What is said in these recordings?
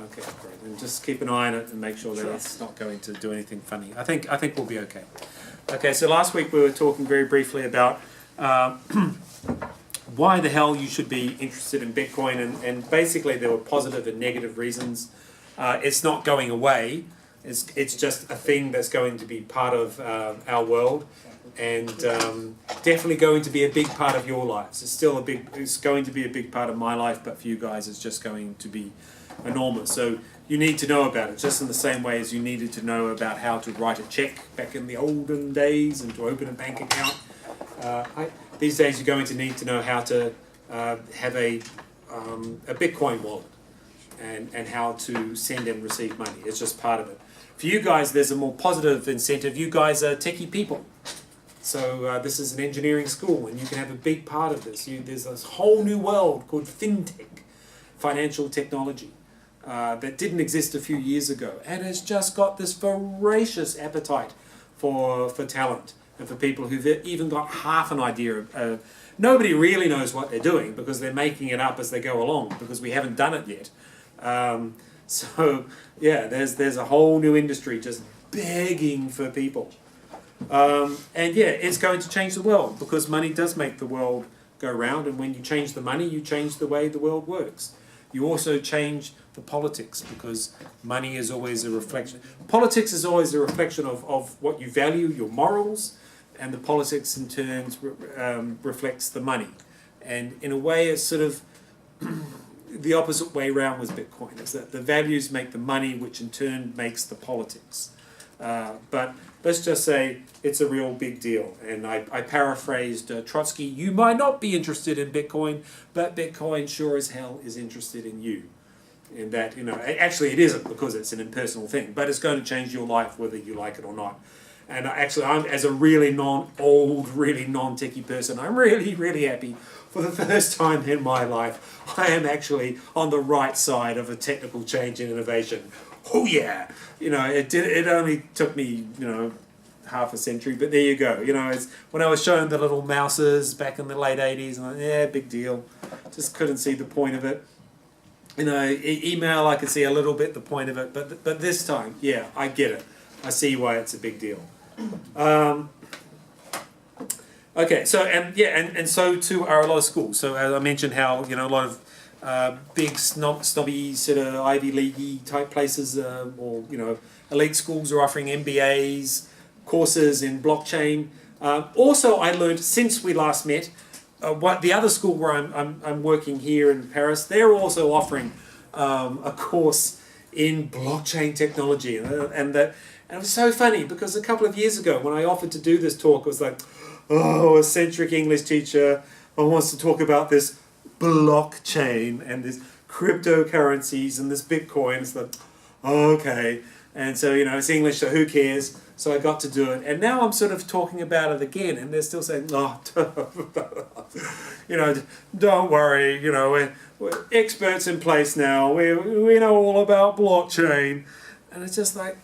Okay, great. And just keep an eye on it and make sure that it's not going to do anything funny. I think we'll be okay. Okay, so last week we were talking very briefly about why the hell you should be interested in Bitcoin, and basically there were positive and negative reasons. It's not going away. It's just a thing that's going to be part of our world, and definitely going to be a big part of your lives. It's going to be a big part of my life, but for you guys it's just going to be enormous. So you need to know about it, just in the same way as you needed to know about how to write a check back in the olden days and to open a bank account. These days you're going to need to know how to have a Bitcoin wallet and how to send and receive money. It's just part of it. For you guys, there's a more positive incentive. You guys are techie people. So this is an engineering school, and you can have a big part of this. There's this whole new world called fintech, financial technology, that didn't exist a few years ago, and has just got this voracious appetite for talent and for people who've even got half an idea of. Nobody really knows what they're doing because they're making it up as they go along because we haven't done it yet. So yeah, there's a whole new industry just begging for people. And yeah, it's going to change the world because money does make the world go round, and when you change the money, you change the way the world works. You also change the politics because money is always a reflection. Politics is always a reflection of what you value, your morals, and the politics in turn reflects the money. And in a way, it's sort of the opposite way around with Bitcoin, is that the values make the money, which in turn makes the politics. But let's just say it's a real big deal. And I paraphrased Trotsky, you might not be interested in Bitcoin, but Bitcoin sure as hell is interested in you. In that, actually it isn't because it's an impersonal thing, but it's going to change your life whether you like it or not. And actually, as a really really non-techie person, I'm really, really happy. For the first time in my life, I am actually on the right side of a technical change and innovation. Oh yeah, it only took me, half a century, but there you go. It's when I was shown the little mouses back in the late 80s, and yeah, big deal. Just couldn't see the point of it. Email, I could see a little bit the point of it, but this time, yeah, I get it. I see why it's a big deal. Okay, so and so too are a lot of schools. So as I mentioned, how a lot of big snobby sort of Ivy League type places, or elite schools are offering MBAs, courses in blockchain. Also, I learned since we last met, what the other school where I'm working here in Paris, they're also offering a course in blockchain technology, and it was so funny because a couple of years ago when I offered to do this talk, it was like, oh, a eccentric English teacher wants to talk about this blockchain and this cryptocurrencies and this Bitcoin. It's like, oh, okay. And so, it's English, so who cares? So I got to do it. And now I'm sort of talking about it again, and they're still saying, oh, don't worry, we're experts in place now. We know all about blockchain. And it's just like,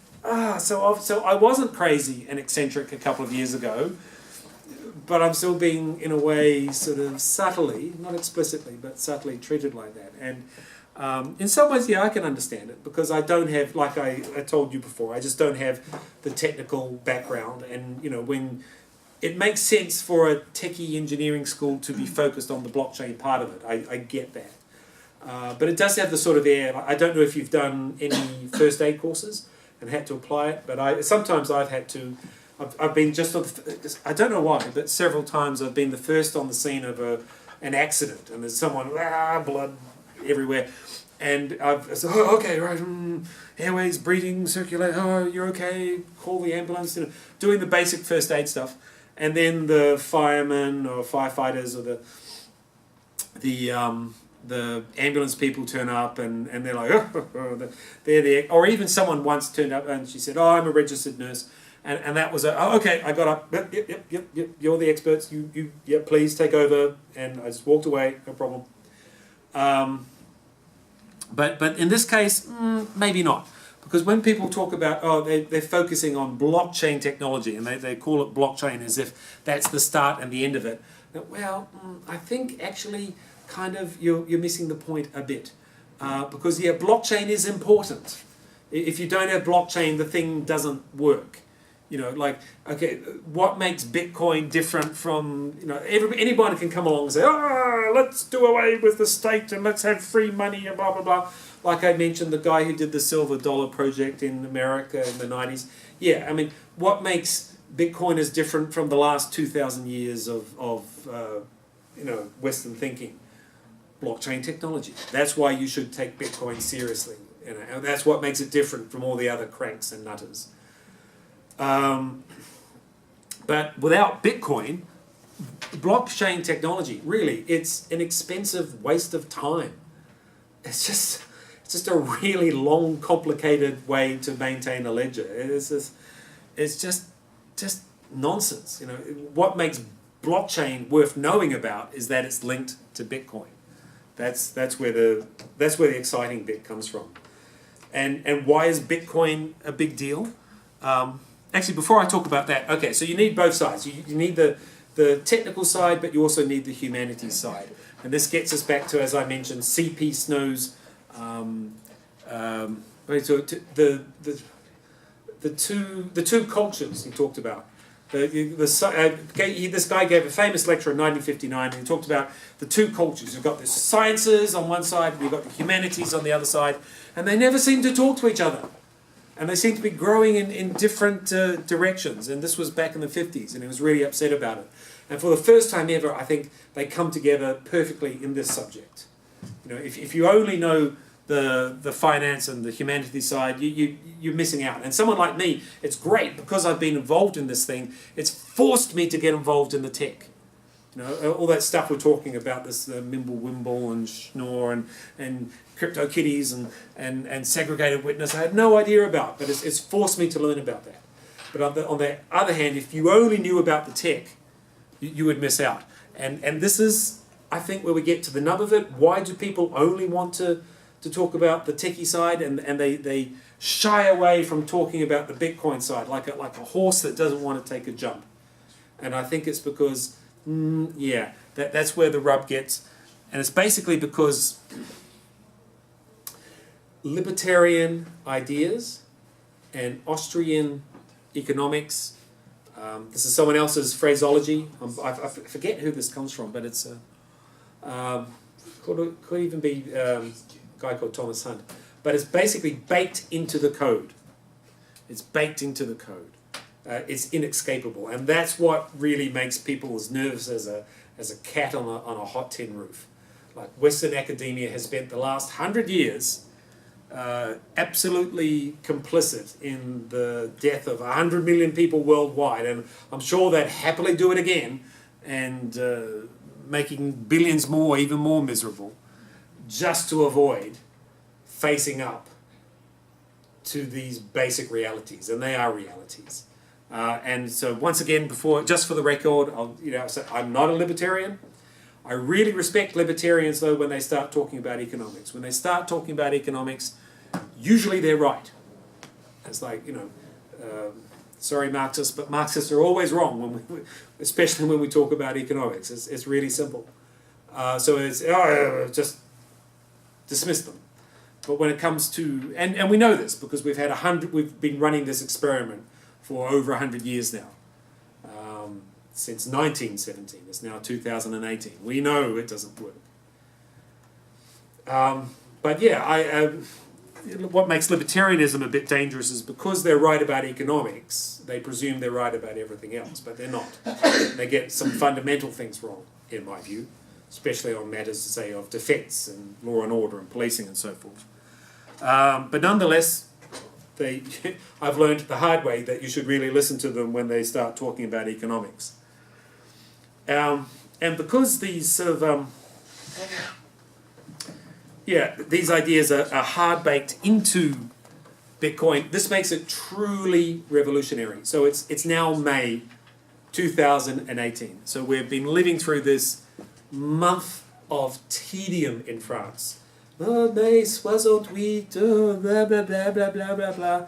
so I wasn't crazy and eccentric a couple of years ago, but I'm still being, in a way, sort of subtly, not explicitly, but subtly treated like that. And in some ways, yeah, I can understand it, because I don't have, like I told you before, I just don't have the technical background. And, when it makes sense for a techie engineering school to be focused on the blockchain part of it, I get that. But it does have the sort of air, I don't know if you've done any first aid courses and had to apply it, but sometimes I've had to. I've been just I don't know why, but several times I've been the first on the scene of an accident, and there's someone, blood everywhere, and I've said, oh, okay, right, airways, breathing, circulate, oh, you're okay, call the ambulance, doing the basic first aid stuff, and then the firemen or firefighters or the ambulance people turn up, and they're like, they're there, or even someone once turned up and she said, oh, I'm a registered nurse. And that was okay, I got up, yep, you're the experts, you please take over, and I just walked away, no problem. But in this case, maybe not. Because when people talk about, they're focusing on blockchain technology, and they call it blockchain as if that's the start and the end of it. Well, I think actually kind of you're missing the point a bit. because blockchain is important. If you don't have blockchain, the thing doesn't work. Okay, what makes Bitcoin different from, anybody can come along and say, let's do away with the state and let's have free money and blah, blah, blah. Like I mentioned, the guy who did the silver dollar project in America in the 90s. Yeah, I mean, what makes Bitcoin is different from the last 2,000 years of Western thinking? Blockchain technology. That's why you should take Bitcoin seriously. And that's what makes it different from all the other cranks and nutters. But without Bitcoin, blockchain technology, really, it's an expensive waste of time. It's just a really long, complicated way to maintain a ledger. It's just nonsense. What makes blockchain worth knowing about is that it's linked to Bitcoin. That's where the exciting bit comes from. And why is Bitcoin a big deal? Actually, before I talk about that, okay, so you need both sides. You need the technical side, but you also need the humanities side. And this gets us back to, as I mentioned, C.P. Snow's the two cultures he talked about. This guy gave a famous lecture in 1959, and he talked about the two cultures. You've got the sciences on one side, and you've got the humanities on the other side, and they never seem to talk to each other. And they seem to be growing in different directions. And this was back in the 50s, and he was really upset about it. And for the first time ever, I think they come together perfectly in this subject. If you only know the finance and the humanities side, you're missing out. And someone like me, it's great because I've been involved in this thing. It's forced me to get involved in the tech. All that stuff we're talking about, this Mimblewimble and Schnorr and CryptoKitties and segregated witness, I had no idea about, but it's forced me to learn about that. But on the other hand, if you only knew about the tech, you would miss out. And this is, I think, where we get to the nub of it. Why do people only want to talk about the techie side, and they shy away from talking about the Bitcoin side, like a horse that doesn't want to take a jump? And I think it's because, that's where the rub gets. And it's basically because libertarian ideas and Austrian economics, this is someone else's phraseology. I forget who this comes from, but it's could even be a guy called Thomas Hunt. But it's basically baked into the code. It's baked into the code. It's inescapable, and that's what really makes people as nervous as a cat on a hot tin roof. Like Western academia has spent the last 100 years absolutely complicit in the death of 100 million people worldwide, and I'm sure they'd happily do it again, and making billions more even more miserable, just to avoid facing up to these basic realities, and they are realities. And so once again, just for the record, I'm not a libertarian. I really respect libertarians, though, when they start talking about economics. When they start talking about economics, usually they're right. It's like, sorry Marxists, but Marxists are always wrong, especially when we talk about economics. It's really simple. So it's just dismiss them. But when it comes to, and we know this because we've been running this experiment for over 100 years now, since 1917. It's now 2018. We know it doesn't work. But yeah, what makes libertarianism a bit dangerous is because they're right about economics, they presume they're right about everything else, but they're not. They get some fundamental things wrong, in my view, especially on matters, say, of defence and law and order and policing and so forth. But nonetheless, I've learned the hard way that you should really listen to them when they start talking about economics. And because these sort of these ideas are hard-baked into Bitcoin, this makes it truly revolutionary. So it's now May 2018. So we've been living through this month of tedium in France. Oh, May 68, blah, blah, blah, blah, blah, blah, blah.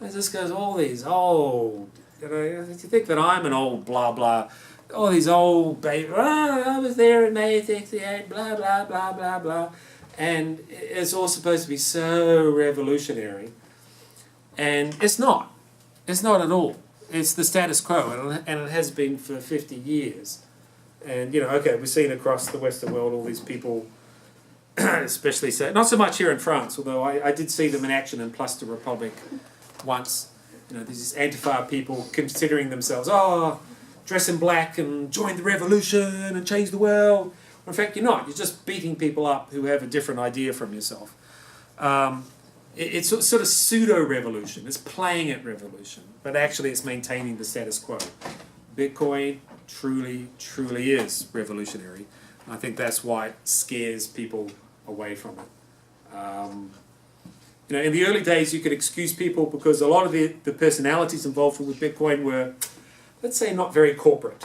It just goes, all these old, you think that I'm an old blah, blah, all these old baby, I was there in May 68, blah, blah, blah, blah, blah. and it's all supposed to be so revolutionary, and it's not. It's not at all. It's the status quo, and it has been for 50 years. And, okay, we've seen across the Western world all these people, especially, not so much here in France, although I did see them in action in Place de Republique once. These Antifa people considering themselves, dress in black and join the revolution and change the world. In fact, you're not. You're just beating people up who have a different idea from yourself. It's sort of pseudo-revolution. It's playing at revolution, but actually it's maintaining the status quo. Bitcoin truly is revolutionary. I think that's why it scares people away from it. In the early days, you could excuse people because a lot of the personalities involved with Bitcoin were, let's say, not very corporate.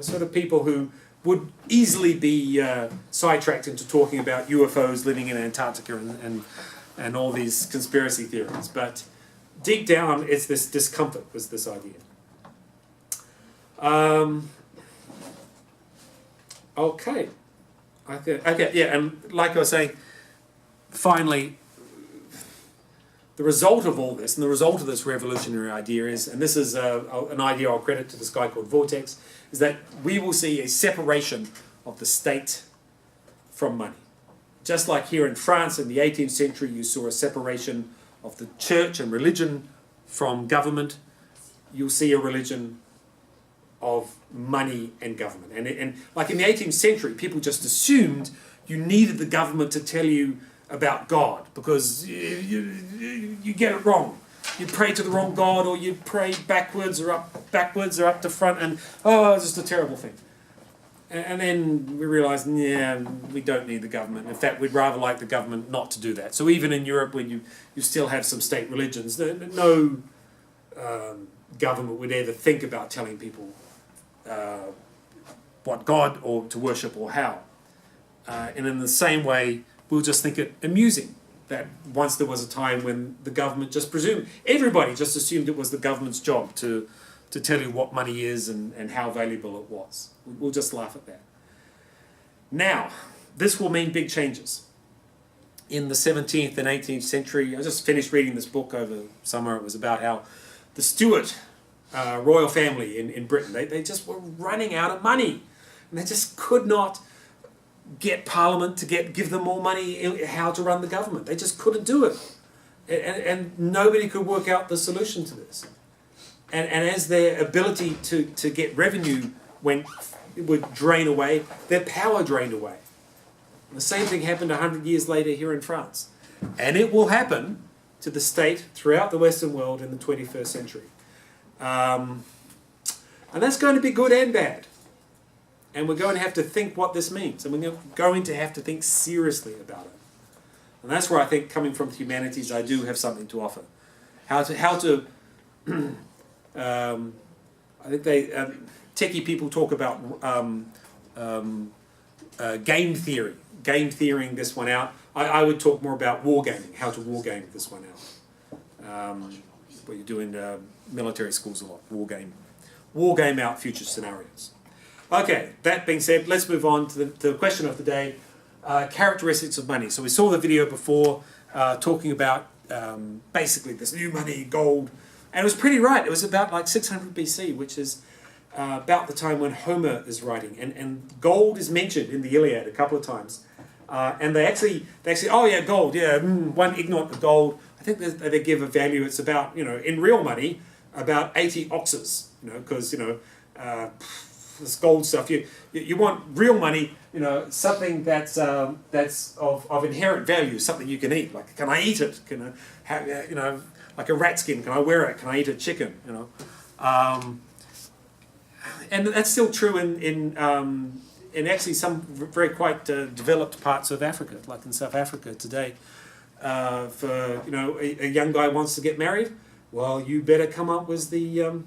Sort of people who would easily be sidetracked into talking about UFOs living in Antarctica and all these conspiracy theories. But deep down, it's this discomfort, was this idea. Okay, yeah, and like I was saying, finally, the result of all this, and the result of this revolutionary idea is, and this is an idea I'll credit to this guy called Vortex, is that we will see a separation of the state from money. Just like here in France in the 18th century, you saw a separation of the church and religion from government, you'll see a religion of money and government. And like in the 18th century, people just assumed you needed the government to tell you about God because you get it wrong. You pray to the wrong God, or you pray backwards or up to front, and it's just a terrible thing. And then we realised, we don't need the government. In fact, we'd rather like the government not to do that. So even in Europe, when you still have some state religions, no government would ever think about telling people what God or to worship or how. And in the same way, we'll just think it amusing that once there was a time when the government just presumed, everybody just assumed it was the government's job to tell you what money is and how valuable it was. We'll just laugh at that. Now, this will mean big changes. In the 17th and 18th century, I just finished reading this book over summer. It was about how the Stuart royal family in Britain, they just were running out of money. And they just could not get Parliament to give them more money how to run the government. They just couldn't do it. And nobody could work out the solution to this. And as their ability to get revenue would drain away, their power drained away. And the same thing happened 100 years later here in France. And it will happen to the state throughout the Western world in the 21st century. And that's going to be good and bad. And we're going to have to think what this means. And we're going to have to think seriously about it. And that's where I think, coming from the humanities, I do have something to offer. How to I think techie people talk about game theory. Game theorying this one out. I would talk more about wargaming, how to wargame this one out. What you do in military schools a lot, wargame out future scenarios. Okay, that being said, let's move on to the question of the day, characteristics of money. So we saw the video before talking about basically this new money, gold, and it was pretty right. It was about like 600 BC, which is about the time when Homer is writing, and gold is mentioned in the Iliad a couple of times. And they actually, oh yeah, gold, yeah, one ignorant of gold. I think they give a value. It's about, in real money, about 80 oxes. Because this gold stuff. You want real money. Something that's of inherent value, something you can eat. Like, can I eat it? Can I have, like a rat skin? Can I wear it? Can I eat a chicken? And that's still true in actually some very quite developed parts of Africa, like in South Africa today. For a young guy wants to get married, well, you better come up with the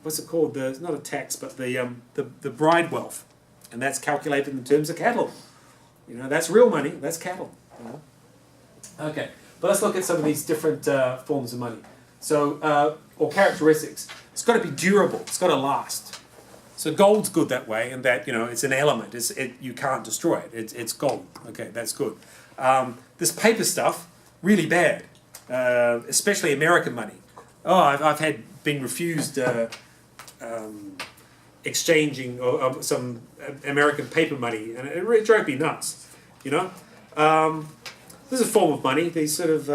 what's it called? It's not a tax, but the bride wealth, and that's calculated in terms of cattle. That's real money. That's cattle. Okay, but let's look at some of these different forms of money. So, or characteristics. It's got to be durable. It's got to last. So gold's good that way, and that, you know, it's an element. You can't destroy it. It's gold. Okay, that's good. This paper stuff, really bad, especially American money. Oh, I've been refused exchanging some American paper money, and it really drove me nuts. You know, this is a form of money. These sort of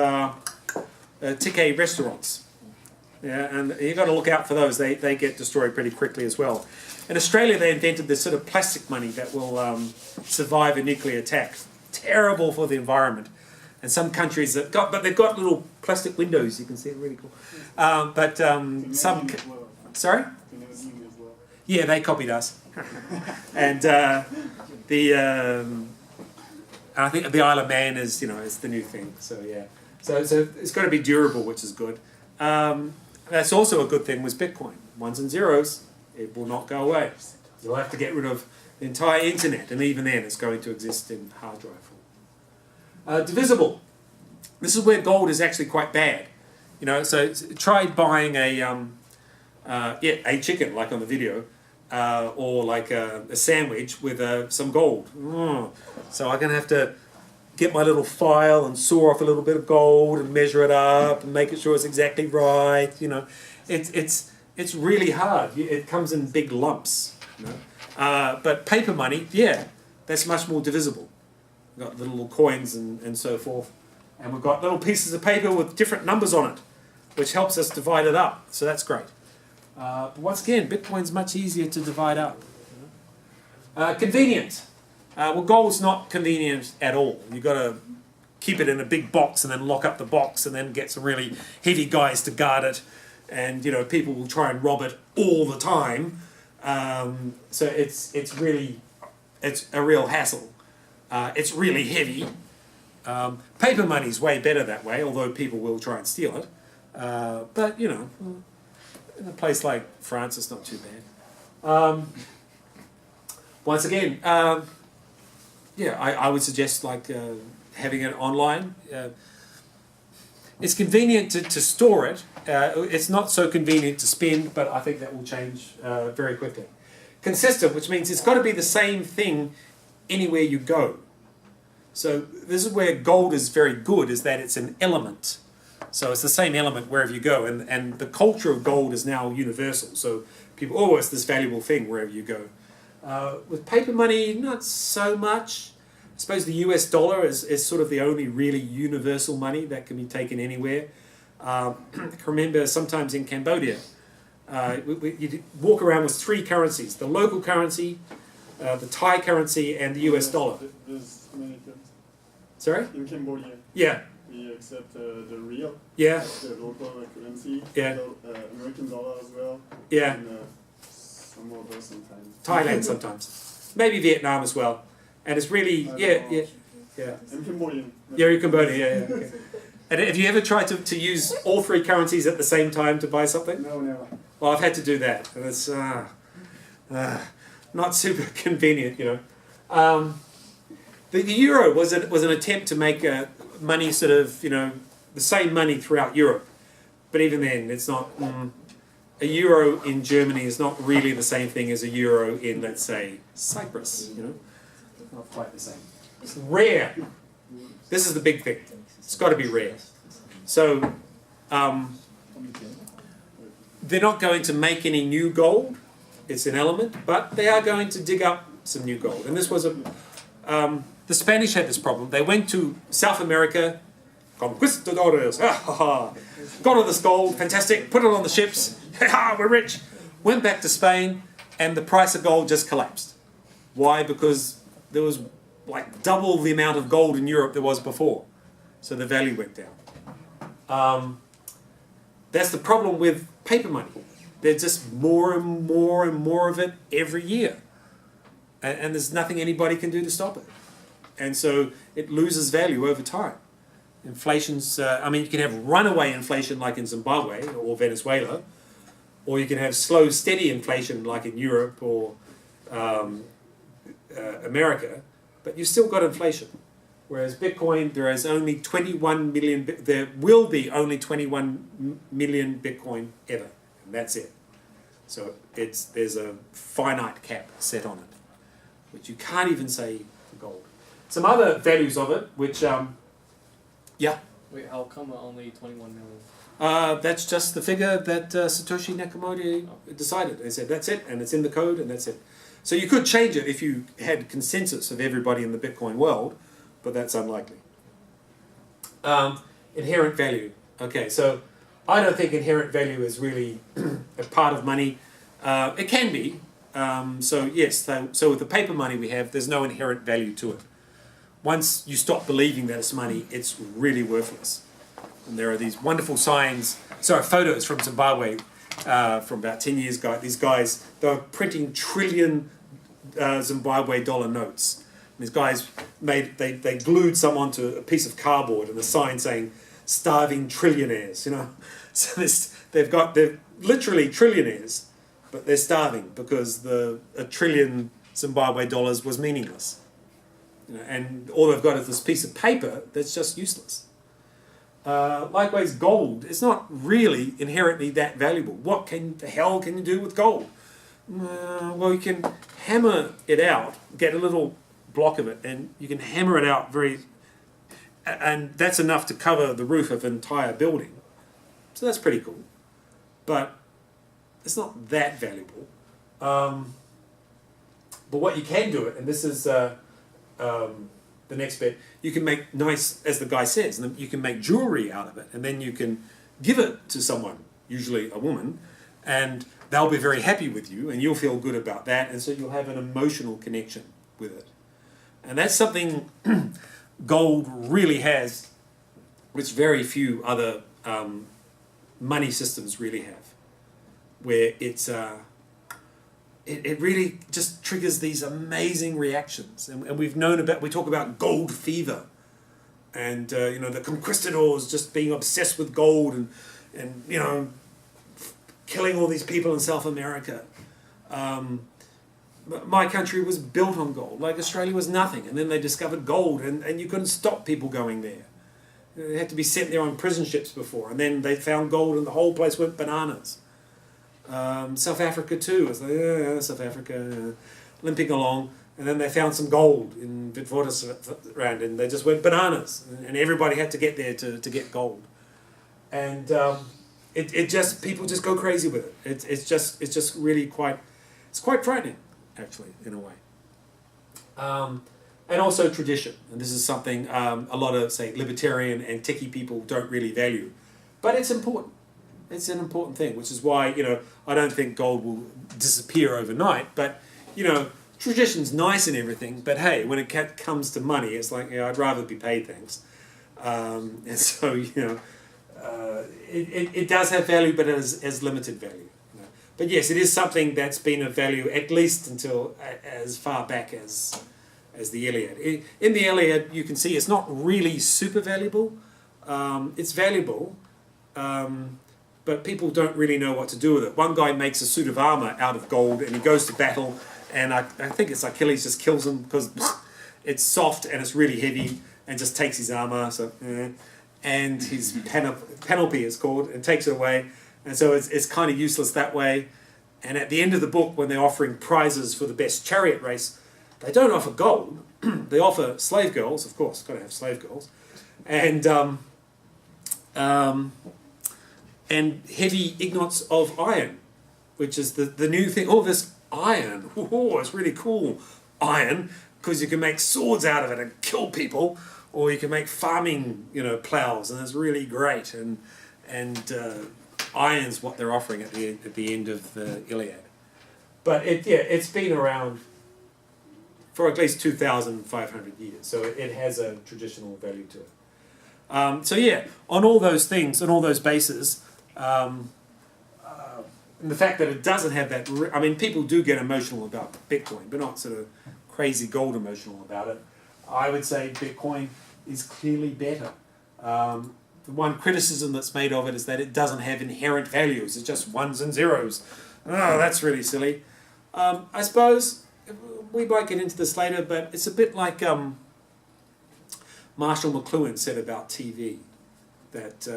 ticket restaurants. Yeah, and you've got to look out for those. They get destroyed pretty quickly as well. In Australia, they invented this sort of plastic money that will survive a nuclear attack. Terrible for the environment. And some countries but they've got little plastic windows. You can see it, really cool. Some, sorry? Yeah, they copied us. And I think the Isle of Man is, you know, is the new thing. So yeah, so it's got to be durable, which is good. That's also a good thing with Bitcoin. Ones and zeros, it will not go away. You'll have to get rid of the entire internet, and even then it's going to exist in hard drive form. Divisible. This is where gold is actually quite bad. You know, so try buying a chicken, like on the video, or like a sandwich with some gold. So I'm going to have to get my little file and saw off a little bit of gold and measure it up and make sure it's exactly right. You know, it's really hard. It comes in big lumps. You know? But paper money, yeah, that's much more divisible. We've got little coins and so forth, and we've got little pieces of paper with different numbers on it, which helps us divide it up. So that's great. But once again, Bitcoin's much easier to divide up. Convenient. Well, gold's not convenient at all. You've got to keep it in a big box and then lock up the box and then get some really heavy guys to guard it. And, you know, people will try and rob it all the time. So it's a real hassle. It's really heavy. Paper money's way better that way, although people will try and steal it. But, you know, in a place like France, it's not too bad. Once again, yeah, I would suggest like having it online. It's convenient to store it. It's not so convenient to spend, but I think that will change very quickly. Consistent, which means it's got to be the same thing anywhere you go. So this is where gold is very good, is that it's an element. So it's the same element wherever you go, and the culture of gold is now universal. So people, oh, it's this valuable thing wherever you go. With paper money, not so much. I suppose the US dollar is sort of the only really universal money that can be taken anywhere. I can remember sometimes in Cambodia, you walk around with three currencies: the local currency, the Thai currency, and the US dollar. There's many currencies. Sorry? In Cambodia. Yeah. We accept the real, yeah. the local currency, yeah. American dollar as well, yeah. and some other sometimes. Thailand sometimes. Maybe Vietnam as well. And it's really, yeah. I'm Cambodian. Yeah, you're Cambodian, yeah. Okay. And have you ever tried to use all three currencies at the same time to buy something? No, never. Well, I've had to do that, and it's not super convenient, you know. The euro was an attempt to make money sort of, you know, the same money throughout Europe. But even then, it's not... a euro in Germany is not really the same thing as a euro in, let's say, Cyprus, you know? Not quite the same. It's rare. This is the big thing. It's got to be rare. So, they're not going to make any new gold. It's an element, but they are going to dig up some new gold. And this was the Spanish had this problem. They went to South America, conquistadores, got all this gold, fantastic, put it on the ships, we're rich. Went back to Spain, and the price of gold just collapsed. Why? Because there was like double the amount of gold in Europe there was before. So the value went down. That's the problem with paper money. There's just more and more and more of it every year. And there's nothing anybody can do to stop it. And so it loses value over time. Inflation's, I mean, you can have runaway inflation like in Zimbabwe or Venezuela, or you can have slow, steady inflation like in Europe or America, but you've still got inflation. Whereas Bitcoin, there is only 21 million, there will be only 21 million Bitcoin ever, and that's it. So there's a finite cap set on it, which you can't even say for gold. Some other values of it, which yeah. Wait, how come only 21 million? That's just the figure that Satoshi Nakamoto decided. They said that's it, and it's in the code, and that's it. So you could change it if you had consensus of everybody in the Bitcoin world, but that's unlikely. Inherent value. Okay, so I don't think inherent value is really a part of money. It can be. So yes, so with the paper money we have, there's no inherent value to it. Once you stop believing that it's money, it's really worthless. And there are these wonderful photos from Zimbabwe from about 10 years ago. These guys, they were printing trillion Zimbabwe dollar notes. And these guys they glued some onto a piece of cardboard and a sign saying, "Starving trillionaires," you know. So they're literally trillionaires, but they're starving because a trillion Zimbabwe dollars was meaningless. You know, and all they've got is this piece of paper that's just useless. Likewise, gold is not really inherently that valuable. What the hell can you do with gold? Well, you can hammer it out, get a little block of it, and you can hammer it out and that's enough to cover the roof of an entire building. So that's pretty cool. But it's not that valuable. But what you can do it, and this is the next bit, you can make nice, as the guy says, and you can make jewelry out of it, and then you can give it to someone, usually a woman, and they'll be very happy with you, and you'll feel good about that, and so you'll have an emotional connection with it. And that's something gold really has, which very few other money systems really have, where it really just triggers these amazing reactions. And we talk about gold fever, and the conquistadors just being obsessed with gold and killing all these people in South America. My country was built on gold, like Australia was nothing, and then they discovered gold, and you couldn't stop people going there. They had to be sent there on prison ships before, and then they found gold and the whole place went bananas. South Africa too, was like, South Africa, limping along, and then they found some gold in Witwatersrand, and they just went bananas, and everybody had to get there to get gold. And people just go crazy with it. It's just really quite frightening, actually, in a way. And also tradition, and this is something a lot of, say, libertarian and techie people don't really value, but it's important. It's an important thing, which is why, I don't think gold will disappear overnight, but, tradition's nice and everything, but hey, when it comes to money, it's like, I'd rather be paid, thanks. And so, it does have value, but it has limited value. But yes, it is something that's been of value at least until as far back as the Iliad. In the Iliad, you can see it's not really super valuable. It's valuable, but people don't really know what to do with it. One guy makes a suit of armor out of gold, and he goes to battle, and I think it's Achilles just kills him because it's soft and it's really heavy, and just takes his armor. And his panoply is called, and takes it away, and so it's kind of useless that way. And at the end of the book, when they're offering prizes for the best chariot race, they don't offer gold. They offer slave girls, of course, got to have slave girls, and heavy ingots of iron, which is the new thing. Oh, this iron, it's really cool, iron, because you can make swords out of it and kill people, or you can make farming, plows, and it's really great. And iron's what they're offering at the end of the Iliad. But it's been around for at least 2,500 years, so it has a traditional value to it. On all those things, on all those bases, and the fact that it doesn't have that, people do get emotional about Bitcoin, but not sort of crazy gold emotional about it. I would say Bitcoin is clearly better. The one criticism that's made of it is that it doesn't have inherent values. It's just ones and zeros. Oh, that's really silly. I suppose we might get into this later, but it's a bit like Marshall McLuhan said about TV, that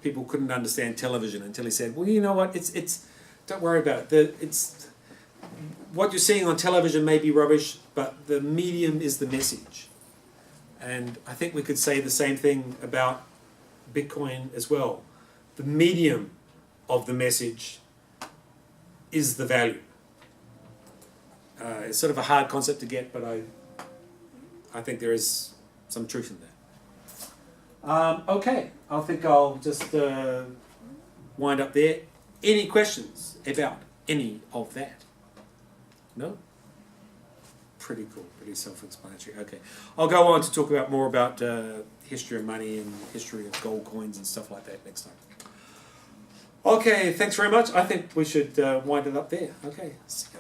people couldn't understand television until he said, well, you know what, don't worry about it. It's what you're seeing on television may be rubbish, but the medium is the message. And I think we could say the same thing about Bitcoin as well. The medium of the message is the value. It's sort of a hard concept to get, but I think there is some truth in that. Okay, I think I'll just wind up there. Any questions about any of that? No? Pretty cool, pretty self-explanatory. Okay, I'll go on to talk about more about history of money and history of gold coins and stuff like that next time. Okay, thanks very much. I think we should wind it up there. Okay, see ya.